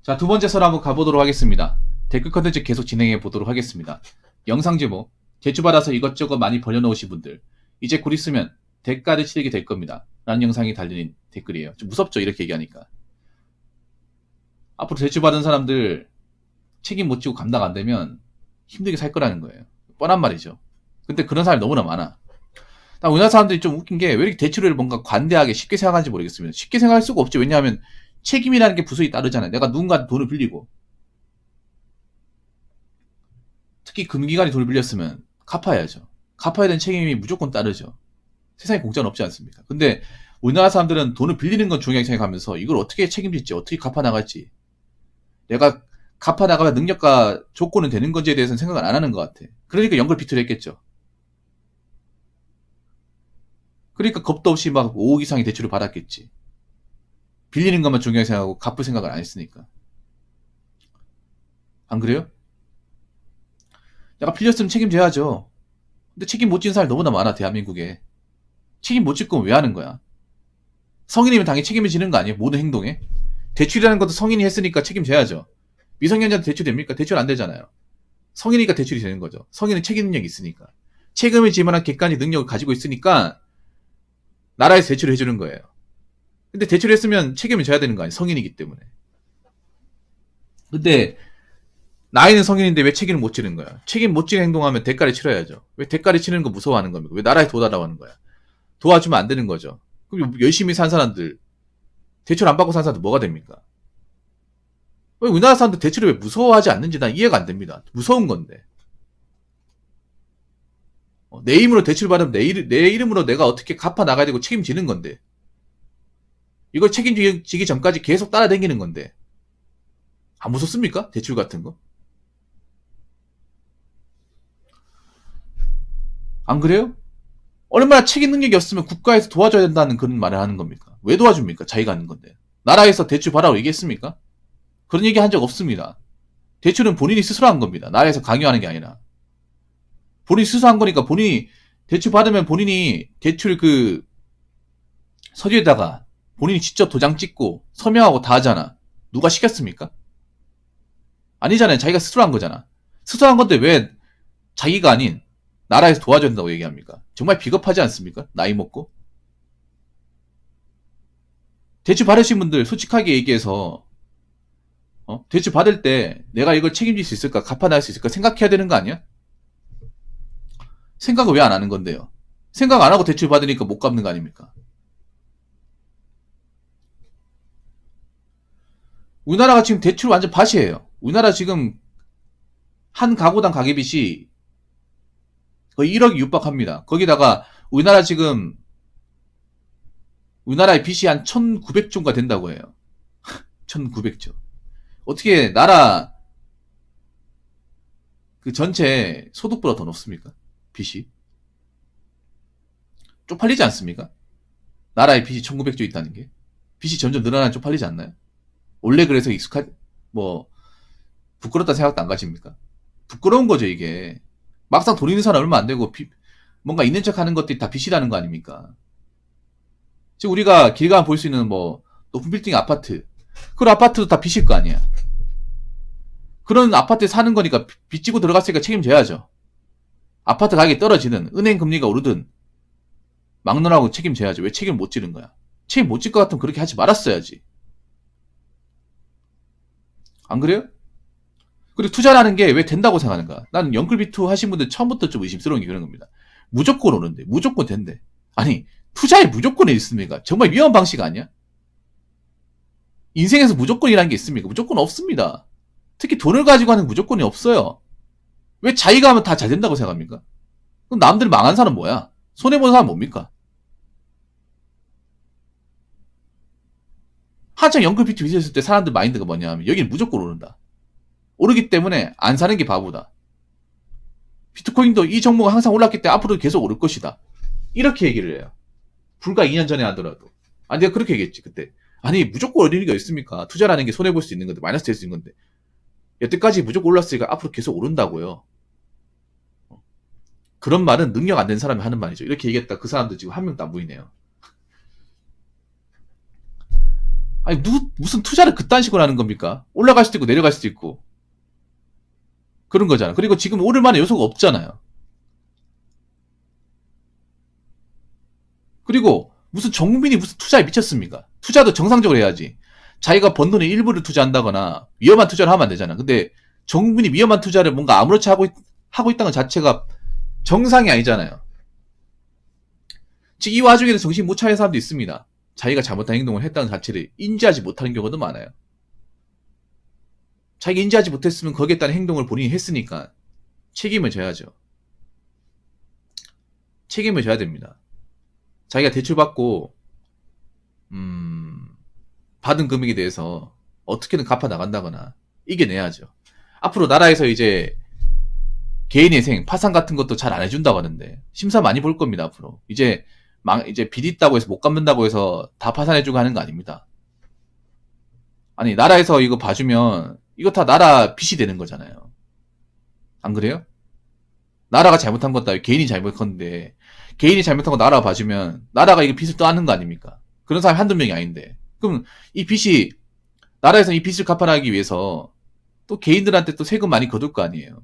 자, 두 번째 설 한번 가보도록 하겠습니다. 댓글 컨텐츠 계속 진행해 보도록 하겠습니다. 영상 제목, 제주받아서 이것저것 많이 벌려놓으신 분들, 이제 곧 있으면 대가를 치르게 될 겁니다. 라는 영상이 달린 댓글이에요. 좀 무섭죠, 이렇게 얘기하니까. 앞으로 대출받은 사람들 책임 못 지고 감당 안 되면 힘들게 살 거라는 거예요. 뻔한 말이죠. 근데 그런 사람이 너무나 많아. 우리나라 사람들이 좀 웃긴 게 왜 이렇게 대출을 뭔가 관대하게 쉽게 생각하는지 모르겠습니다. 쉽게 생각할 수가 없죠. 왜냐하면 책임이라는 게 부수히 따르잖아요. 내가 누군가한테 돈을 빌리고, 특히 금기관이 돈을 빌렸으면 갚아야죠. 갚아야 되는 책임이 무조건 따르죠. 세상에 공짜는 없지 않습니까? 근데 우리나라 사람들은 돈을 빌리는 건 중요하게 생각하면서 이걸 어떻게 책임질지, 어떻게 갚아나갈지, 내가 갚아나가면 능력과 조건은 되는 건지에 대해서는 생각을 안 하는 것 같아. 그러니까 연결비트를 했겠죠. 그러니까 겁도 없이 막 5억 이상의 대출을 받았겠지. 빌리는 것만 중요하게 생각하고 갚을 생각을 안 했으니까. 안 그래요? 내가 빌렸으면 책임져야죠. 근데 책임 못 지는 사람이 너무나 많아, 대한민국에. 책임 못 질 거면 왜 하는 거야? 성인이면 당연히 책임을 지는 거 아니에요? 모든 행동에? 대출이라는 것도 성인이 했으니까 책임져야죠. 미성년자한테 대출 됩니까? 대출 안 되잖아요. 성인이니까 대출이 되는 거죠. 성인은 책임 능력이 있으니까. 책임을 질 만한 객관적 능력을 가지고 있으니까 나라에서 대출을 해주는 거예요. 근데 대출을 했으면 책임을 져야 되는 거 아니에요? 성인이기 때문에. 근데 나이는 성인인데 왜 책임을 못 지는 거야? 책임 못 지는 행동하면 대가를 치러야죠. 왜 대가를 치르는 거 무서워하는 겁니까? 왜 나라에 도와달라고 하는 거야? 도와주면 안 되는 거죠. 그럼 열심히 산 사람들, 대출 안 받고 산 사람들 뭐가 됩니까? 왜 우리나라 사람들 대출을 왜 무서워하지 않는지 난 이해가 안 됩니다. 무서운 건데. 내 힘으로 대출 받으면 내 이름으로 내가 어떻게 갚아 나가야 되고 책임지는 건데. 이걸 책임지기 전까지 계속 따라다니는 건데. 안 무섭습니까? 대출 같은 거? 안 그래요? 얼마나 책임 능력이 없으면 국가에서 도와줘야 된다는 그런 말을 하는 겁니까? 왜 도와줍니까? 자기가 하는 건데. 나라에서 대출 받아라고 얘기했습니까? 그런 얘기 한 적 없습니다. 대출은 본인이 스스로 한 겁니다. 나라에서 강요하는 게 아니라. 본인이 스스로 한 거니까 본인이 대출 받으면 본인이 대출 서류에다가 본인이 직접 도장 찍고 서명하고 다 하잖아. 누가 시켰습니까? 아니잖아요. 자기가 스스로 한 거잖아. 스스로 한 건데 왜 자기가 아닌 나라에서 도와줘야 된다고 얘기합니까? 정말 비겁하지 않습니까? 나이 먹고. 대출 받으신 분들 솔직하게 얘기해서 대출 받을 때 내가 이걸 책임질 수 있을까? 갚아나갈 수 있을까? 생각해야 되는 거 아니야? 생각을 왜 안 하는 건데요? 생각 안 하고 대출 받으니까 못 갚는 거 아닙니까? 우리나라가 지금 대출 완전 밭이에요. 우리나라 지금 한 가구당 가계빚이 거의 1억이 육박합니다. 거기다가 우리나라의 빚이 한 1900조가 된다고 해요. 1900조. 어떻게 나라 그 전체 소득보다 더 높습니까? 빚이. 쪽팔리지 않습니까? 나라의 빚이 1900조 있다는 게. 빚이 점점 늘어나는 쪽팔리지 않나요? 원래 그래서 부끄럽다 생각도 안 가십니까? 부끄러운 거죠, 이게. 막상 돈 있는 사람 얼마 안 되고, 뭔가 있는 척 하는 것들이 다 빚이라는 거 아닙니까? 지금 우리가 길 가면 볼 수 있는 높은 빌딩 아파트. 그런 아파트도 다 빚일 거 아니야. 그런 아파트에 사는 거니까 빚 지고 들어갔으니까 책임져야죠. 아파트 가격이 떨어지든, 은행 금리가 오르든, 막론하고 책임져야죠. 왜 책임을 못 지는 거야? 책임 못 질 것 같으면 그렇게 하지 말았어야지. 안 그래요? 그리고 투자라는 게 왜 된다고 생각하는가? 나는 연끌비투 하신 분들 처음부터 좀 의심스러운 게 그런 겁니다. 무조건 오는데, 무조건 된대. 아니, 투자에 무조건이 있습니까? 정말 위험한 방식 아니야? 인생에서 무조건이라는 게 있습니까? 무조건 없습니다. 특히 돈을 가지고 하는 무조건이 없어요. 왜 자기가 하면 다 잘 된다고 생각합니까? 그럼 남들 망한 사람 뭐야? 손해본 사람 뭡니까? 한창 연끌비투 있었을 때 사람들 마인드가 뭐냐 하면 여기는 무조건 오른다. 오르기 때문에 안 사는 게 바보다. 비트코인도 이 종목은 항상 올랐기 때문에 앞으로도 계속 오를 것이다. 이렇게 얘기를 해요. 불과 2년 전에 하더라도. 아니, 내가 그렇게 얘기했지, 그때. 아니, 무조건 오르는 게 있습니까? 투자라는 게 손해볼 수 있는 건데, 마이너스 될 수 있는 건데. 여태까지 무조건 올랐으니까 앞으로 계속 오른다고요. 그런 말은 능력 안 된 사람이 하는 말이죠. 이렇게 얘기했다. 그 사람도 지금 한 명도 안 보이네요. 아니, 무슨 투자를 그딴 식으로 하는 겁니까? 올라갈 수도 있고, 내려갈 수도 있고. 그런 거잖아. 그리고 지금 오를 만한 요소가 없잖아요. 그리고 무슨 정국민이 무슨 투자에 미쳤습니까? 투자도 정상적으로 해야지. 자기가 번 돈의 일부를 투자한다거나 위험한 투자를 하면 안 되잖아. 근데 정국민이 위험한 투자를 뭔가 아무렇지 하고 있다는 것 자체가 정상이 아니잖아요. 즉, 이 와중에도 정신 못 차리는 사람도 있습니다. 자기가 잘못한 행동을 했다는 자체를 인지하지 못하는 경우도 많아요. 자기가 인지하지 못했으면 거기에 따른 행동을 본인이 했으니까 책임을 져야죠. 책임을 져야 됩니다. 자기가 대출받고 받은 금액에 대해서 어떻게든 갚아 나간다거나 이겨내야죠. 앞으로 나라에서 이제 개인회생, 파산 같은 것도 잘 안 해준다고 하는데 심사 많이 볼 겁니다. 앞으로 이제 빚 있다고 해서 못 갚는다고 해서 다 파산해주고 하는 거 아닙니다. 아니, 나라에서 이거 봐주면 이거 다 나라 빚이 되는 거잖아요. 안 그래요? 나라가 잘못한 것도 아니고 개인이 잘못한 건데, 개인이 잘못한 거 나라가 봐주면 나라가 이거 빚을 떠안는 거 아닙니까? 그런 사람이 한두 명이 아닌데. 그럼 이 빚이, 나라에서 이 빚을 갚아나가기 위해서 또 개인들한테 또 세금 많이 거둘 거 아니에요.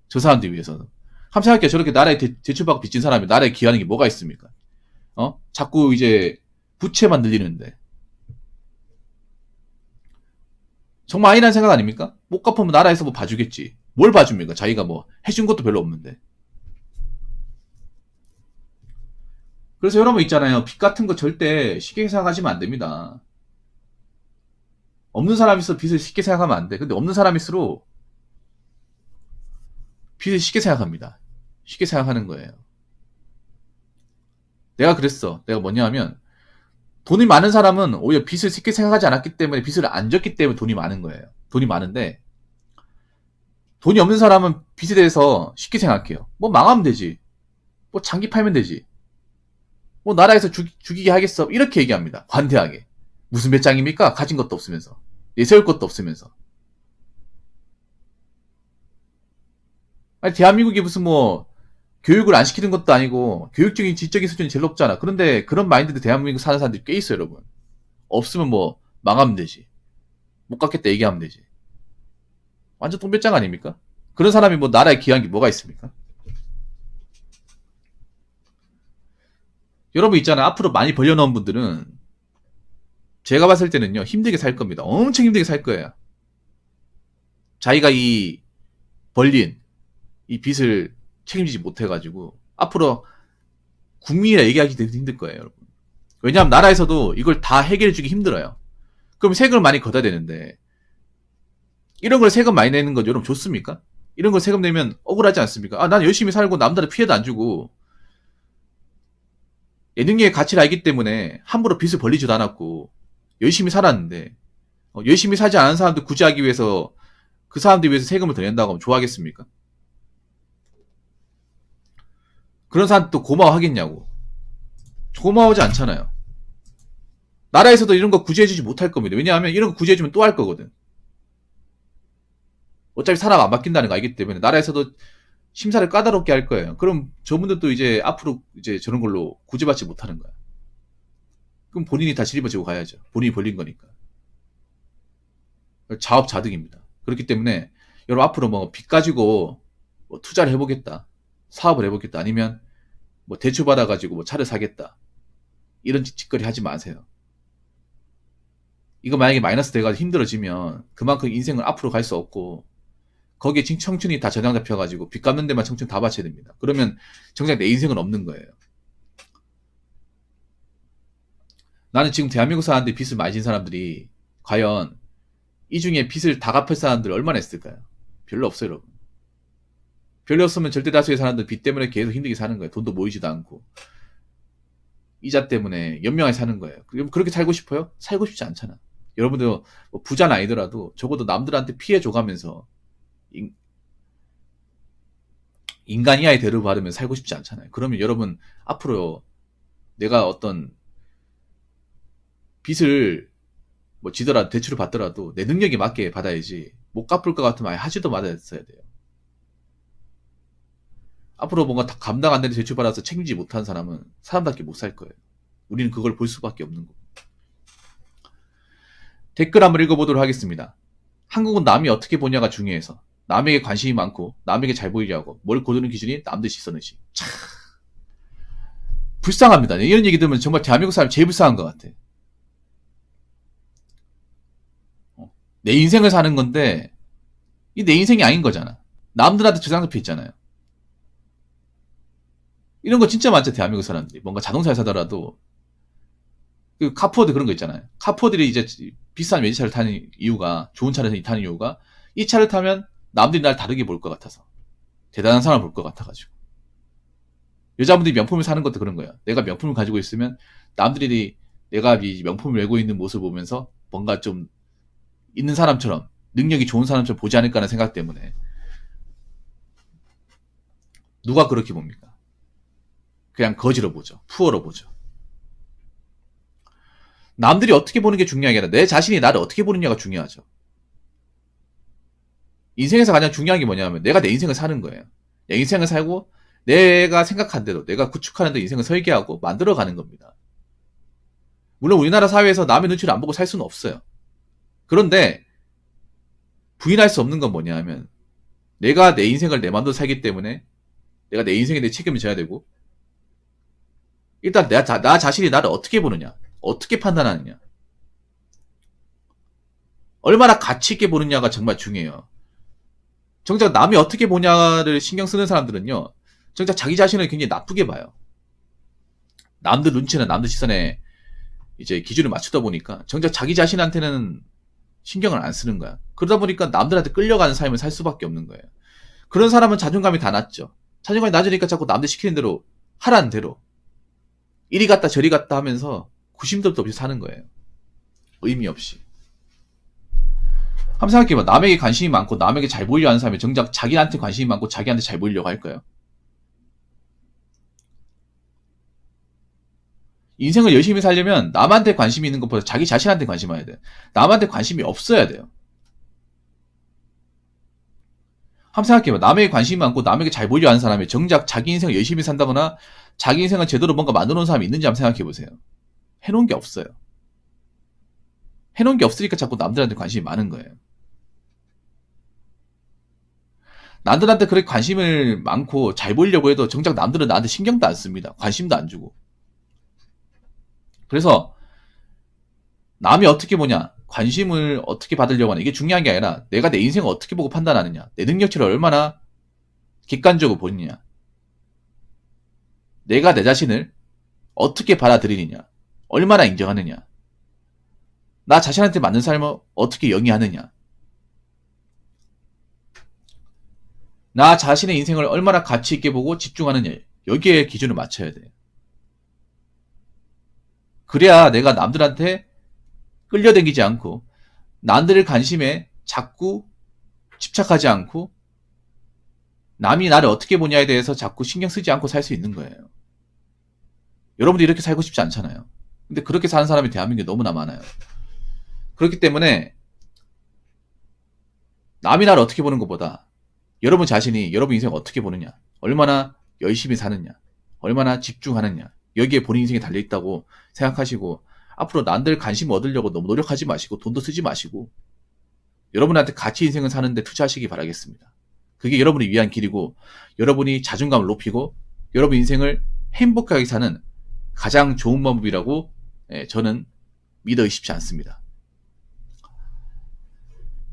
저 사람들 위해서는. 한번 생각해요. 저렇게 나라에 대출받고 빚진 사람이 나라에 기여하는 게 뭐가 있습니까? 자꾸 이제 부채만 늘리는데. 정말 아니라는 생각 아닙니까? 못 갚으면 나라에서 뭐 봐주겠지. 뭘 봐줍니까? 자기가 뭐 해준 것도 별로 없는데. 그래서 여러분 있잖아요. 빚 같은 거 절대 쉽게 생각하시면 안 됩니다. 없는 사람일수록 빚을 쉽게 생각하면 안 돼. 근데 없는 사람일수록 빚을 쉽게 생각합니다. 쉽게 생각하는 거예요. 내가 그랬어. 내가 뭐냐 하면, 돈이 많은 사람은 오히려 빚을 쉽게 생각하지 않았기 때문에 빚을 안 졌기 때문에 돈이 많은 거예요. 돈이 많은데, 돈이 없는 사람은 빚에 대해서 쉽게 생각해요. 뭐 망하면 되지. 뭐 장기 팔면 되지. 뭐 나라에서 죽이게 하겠어. 이렇게 얘기합니다. 관대하게. 무슨 배짱입니까? 가진 것도 없으면서. 내세울 것도 없으면서. 아니, 대한민국이 무슨 뭐 교육을 안 시키는 것도 아니고 교육적인 지적인 수준이 제일 높잖아. 그런데 그런 마인드도 대한민국 사는 사람들이 꽤 있어요, 여러분. 없으면 뭐 망하면 되지. 못 갖겠다 얘기하면 되지. 완전 똥배짱 아닙니까? 그런 사람이 뭐 나라에 기여한 게 뭐가 있습니까? 여러분 있잖아. 앞으로 많이 벌려놓은 분들은 제가 봤을 때는요, 힘들게 살 겁니다. 엄청 힘들게 살 거예요. 자기가 이 벌린 이 빚을 책임지지 못해가지고 앞으로 국민이라 얘기하기도 힘들 거예요, 여러분. 왜냐하면 나라에서도 이걸 다 해결해주기 힘들어요. 그럼 세금을 많이 걷어야 되는데, 이런 걸 세금 많이 내는 건 여러분 좋습니까? 이런 걸 세금 내면 억울하지 않습니까? 아, 난 열심히 살고 남들한테 피해도 안 주고 예능의 가치를 알기 때문에 함부로 빚을 벌리지도 않았고 열심히 살았는데, 열심히 살지 않은 사람들 구제하기 위해서 그 사람들 위해서 세금을 더 낸다고 하면 좋아하겠습니까? 그런 사람도 고마워하겠냐고. 고마워하지 않잖아요. 나라에서도 이런 거 구제해주지 못할 겁니다. 왜냐하면 이런 거 구제해주면 또 할 거거든. 어차피 사람 안 바뀐다는 거 알기 때문에 나라에서도 심사를 까다롭게 할 거예요. 그럼 저분들도 이제 앞으로 이제 저런 걸로 구제받지 못하는 거야. 그럼 본인이 다 지리버지고 가야죠. 본인이 벌린 거니까. 자업자득입니다. 그렇기 때문에 여러분 앞으로 뭐 빚 가지고 뭐 투자를 해보겠다. 사업을 해보겠다. 아니면 뭐 대출 받아가지고 뭐 차를 사겠다. 이런 짓거리 하지 마세요. 이거 만약에 마이너스 돼가지고 힘들어지면 그만큼 인생을 앞으로 갈 수 없고 거기에 청춘이 다 저장 잡혀가지고 빚 갚는 데만 청춘 다 바쳐야 됩니다. 그러면 정작 내 인생은 없는 거예요. 나는 지금 대한민국 사람들이 빚을 많이 진 사람들이 과연 이 중에 빚을 다 갚을 사람들 얼마나 있을까요? 별로 없어요, 여러분. 별로 없으면 절대 다수의 사람들 빚 때문에 계속 힘들게 사는 거예요. 돈도 모이지도 않고. 이자 때문에 연명하게 사는 거예요. 그렇게 살고 싶어요? 살고 싶지 않잖아. 여러분들 뭐 부자는 아니더라도 적어도 남들한테 피해 줘가면서 인간 이하의 대우를 받으면 살고 싶지 않잖아요. 그러면 여러분 앞으로 내가 어떤 빚을 뭐 지더라도 대출을 받더라도 내 능력에 맞게 받아야지 못 갚을 것 같으면 아예 하지도 말았어야 돼요. 앞으로 뭔가 다 감당 안 되는 대출 받아서 책임지지 못한 사람은 사람답게 못 살 거예요. 우리는 그걸 볼 수밖에 없는 거고. 댓글 한번 읽어보도록 하겠습니다. 한국은 남이 어떻게 보냐가 중요해서 남에게 관심이 많고 남에게 잘 보이려고 뭘 고르는 기준이 남들 시선 의식. 참 불쌍합니다. 이런 얘기 들으면 정말 대한민국 사람이 제일 불쌍한 것 같아. 내 인생을 사는 건데 이 내 인생이 아닌 거잖아. 남들한테 저장잡혀 있잖아요. 이런 거 진짜 많죠. 대한민국 사람들이 뭔가 자동차를 사더라도 그 카푸어드 그런 거 있잖아요. 카푸어들이 이제 비싼 외제차를 타는 이유가, 좋은 차를 타는 이유가 이 차를 타면 남들이 날 다르게 볼 것 같아서, 대단한 사람을 볼 것 같아가지고. 여자분들이 명품을 사는 것도 그런 거예요. 내가 명품을 가지고 있으면 남들이 내가 이 명품을 메고 있는 모습을 보면서 뭔가 좀 있는 사람처럼, 능력이 좋은 사람처럼 보지 않을까 하는 생각 때문에. 누가 그렇게 봅니까? 그냥 거지로 보죠. 푸어로 보죠. 남들이 어떻게 보는 게 중요한 게 아니라 내 자신이 나를 어떻게 보느냐가 중요하죠. 인생에서 가장 중요한 게 뭐냐면 내가 내 인생을 사는 거예요. 내 인생을 살고 내가 생각한 대로, 내가 구축하는 대로 인생을 설계하고 만들어가는 겁니다. 물론 우리나라 사회에서 남의 눈치를 안 보고 살 수는 없어요. 그런데 부인할 수 없는 건 뭐냐면 내가 내 인생을 내 마음대로 살기 때문에 내가 내 인생에 내 책임을 져야 되고, 일단 나 자신이 나를 어떻게 보느냐, 어떻게 판단하느냐, 얼마나 가치 있게 보느냐가 정말 중요해요. 정작 남이 어떻게 보냐를 신경 쓰는 사람들은요, 정작 자기 자신을 굉장히 나쁘게 봐요. 남들 눈치나 남들 시선에 이제 기준을 맞추다 보니까 정작 자기 자신한테는 신경을 안 쓰는 거야. 그러다 보니까 남들한테 끌려가는 삶을 살 수밖에 없는 거예요. 그런 사람은 자존감이 다 낮죠. 자존감이 낮으니까 자꾸 남들 시키는 대로, 하라는 대로 이리 갔다 저리 갔다 하면서 구심도 없이 사는 거예요. 의미 없이. 한번 생각해봐. 남에게 관심이 많고 남에게 잘 보이려 하는 사람이 정작 자기한테 관심이 많고 자기한테 잘 보이려고 할까요? 인생을 열심히 살려면 남한테 관심이 있는 것보다 자기 자신한테 관심이 많아야 돼요. 남한테 관심이 없어야 돼요. 한번 생각해봐. 남에게 관심이 많고 남에게 잘 보이려 하는 사람이 정작 자기 인생을 열심히 산다거나 자기 인생을 제대로 뭔가 만들어 놓은 사람이 있는지 한번 생각해보세요. 해놓은 게 없어요. 해놓은 게 없으니까 자꾸 남들한테 관심이 많은 거예요. 남들한테 그렇게 관심을 많고 잘 보이려고 해도 정작 남들은 나한테 신경도 안 씁니다. 관심도 안 주고. 그래서 남이 어떻게 보냐, 관심을 어떻게 받으려고 하냐, 이게 중요한 게 아니라 내가 내 인생을 어떻게 보고 판단하느냐, 내 능력치를 얼마나 객관적으로 보느냐, 내가 내 자신을 어떻게 받아들이느냐, 얼마나 인정하느냐, 나 자신한테 맞는 삶을 어떻게 영위하느냐, 나 자신의 인생을 얼마나 가치 있게 보고 집중하느냐, 여기에 기준을 맞춰야 돼요. 그래야 내가 남들한테 끌려다니지 않고 남들의 관심에 자꾸 집착하지 않고 남이 나를 어떻게 보냐에 대해서 자꾸 신경 쓰지 않고 살 수 있는 거예요. 여러분도 이렇게 살고 싶지 않잖아요. 근데 그렇게 사는 사람이 대한민국에 너무나 많아요. 그렇기 때문에 남이 나를 어떻게 보는 것보다 여러분 자신이 여러분 인생을 어떻게 보느냐, 얼마나 열심히 사느냐, 얼마나 집중하느냐, 여기에 본인 인생이 달려있다고 생각하시고 앞으로 남들 관심 얻으려고 너무 노력하지 마시고 돈도 쓰지 마시고 여러분한테 가치 인생을 사는데 투자하시기 바라겠습니다. 그게 여러분을 위한 길이고 여러분이 자존감을 높이고 여러분 인생을 행복하게 사는 가장 좋은 방법이라고 저는 믿어 의심치 않습니다.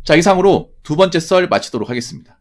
자, 이상으로 두 번째 썰 마치도록 하겠습니다.